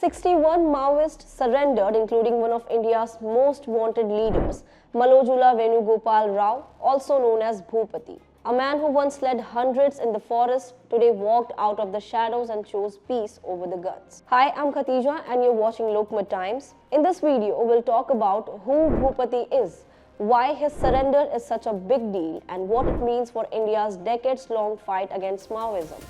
61 Maoists surrendered, including one of India's most wanted leaders, Malojula Venugopal Rao, also known as Bhupati. A man who once led hundreds in the forest today walked out of the shadows and chose peace over the guns. Hi, I'm Khatija and you're watching Lokmat Times. In this video, we'll talk about who Bhupati is, why his surrender is such a big deal, and what it means for India's decades-long fight against Maoism.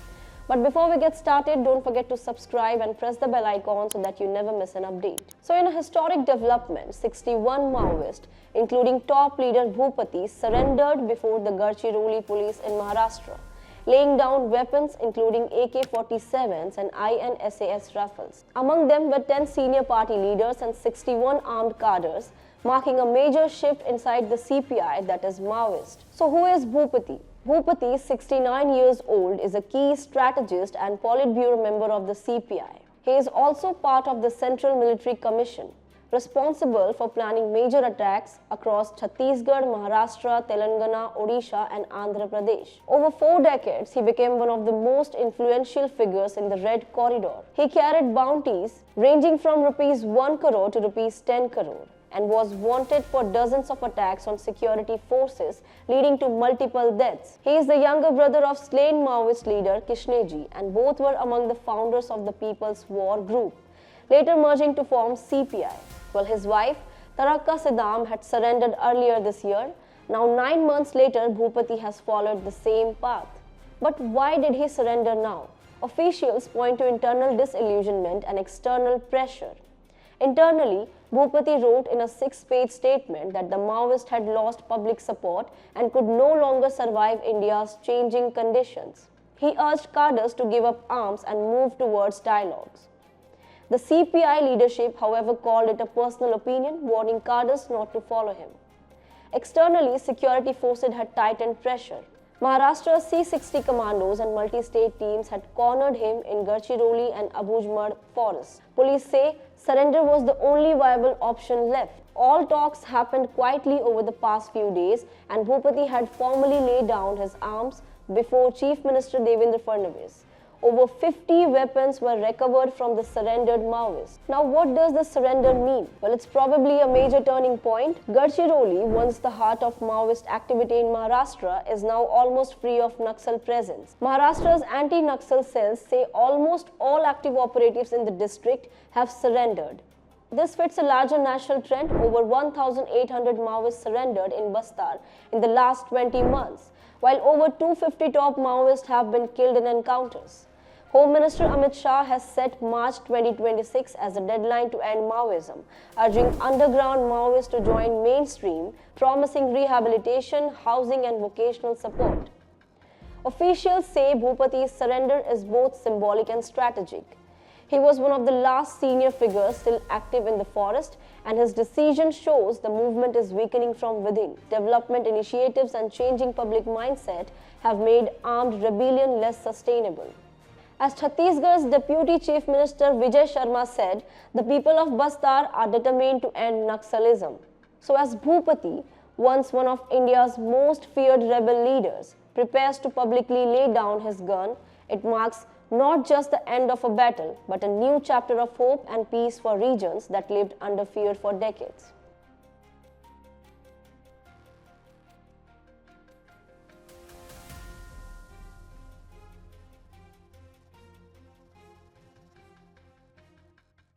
But before we get started, don't forget to subscribe and press the bell icon so that you never miss an update. So in a historic development, 61 Maoists, including top leader Bhupati, surrendered before the Gadchiroli police in Maharashtra, laying down weapons including AK-47s and INSAS rifles. Among them were 10 senior party leaders and 61 armed cadres, marking a major shift inside the CPI, that is Maoist. So who is Bhupati? Bhupati, 69 years old, is a key strategist and Politburo member of the CPI. He is also part of the Central Military Commission, responsible for planning major attacks across Chhattisgarh, Maharashtra, Telangana, Odisha and Andhra Pradesh. Over 4 decades, he became one of the most influential figures in the Red Corridor. He carried bounties ranging from ₹1 crore to ₹10 crore. And was wanted for dozens of attacks on security forces, leading to multiple deaths. He is the younger brother of slain Maoist leader Krishneji, and both were among the founders of the People's War Group, later merging to form CPI. Well, his wife, Tarakka Sidam, had surrendered earlier this year. Now 9 months later, Bhupati has followed the same path. But why did he surrender now? Officials point to internal disillusionment and external pressure. Internally, Bhupati wrote in a 6-page statement that the Maoists had lost public support and could no longer survive India's changing conditions. He urged cadres to give up arms and move towards dialogues. The CPI leadership, however, called it a personal opinion, warning cadres not to follow him. Externally, security forces had tightened pressure. Maharashtra's C-60 commandos and multi-state teams had cornered him in Gadchiroli and Abujamad forests. Police say surrender was the only viable option left. All talks happened quietly over the past few days, and Bhupati had formally laid down his arms before Chief Minister Devendra Fadnavis. Over 50 weapons were recovered from the surrendered Maoists. Now, what does the surrender mean? Well, it's probably a major turning point. Gadchiroli, once the heart of Maoist activity in Maharashtra, is now almost free of Naxal presence. Maharashtra's anti-Naxal cells say almost all active operatives in the district have surrendered. This fits a larger national trend. Over 1,800 Maoists surrendered in Bastar in the last 20 months, while over 250 top Maoists have been killed in encounters. Home Minister Amit Shah has set March 2026 as the deadline to end Maoism, urging underground Maoists to join mainstream, promising rehabilitation, housing and vocational support. Officials say Bhupati's surrender is both symbolic and strategic. He was one of the last senior figures still active in the forest, and his decision shows the movement is weakening from within. Development initiatives and changing public mindset have made armed rebellion less sustainable. As Chhattisgarh's Deputy Chief Minister Vijay Sharma said, the people of Bastar are determined to end Naxalism. So as Bhupati, once one of India's most feared rebel leaders, prepares to publicly lay down his gun, it marks not just the end of a battle, but a new chapter of hope and peace for regions that lived under fear for decades.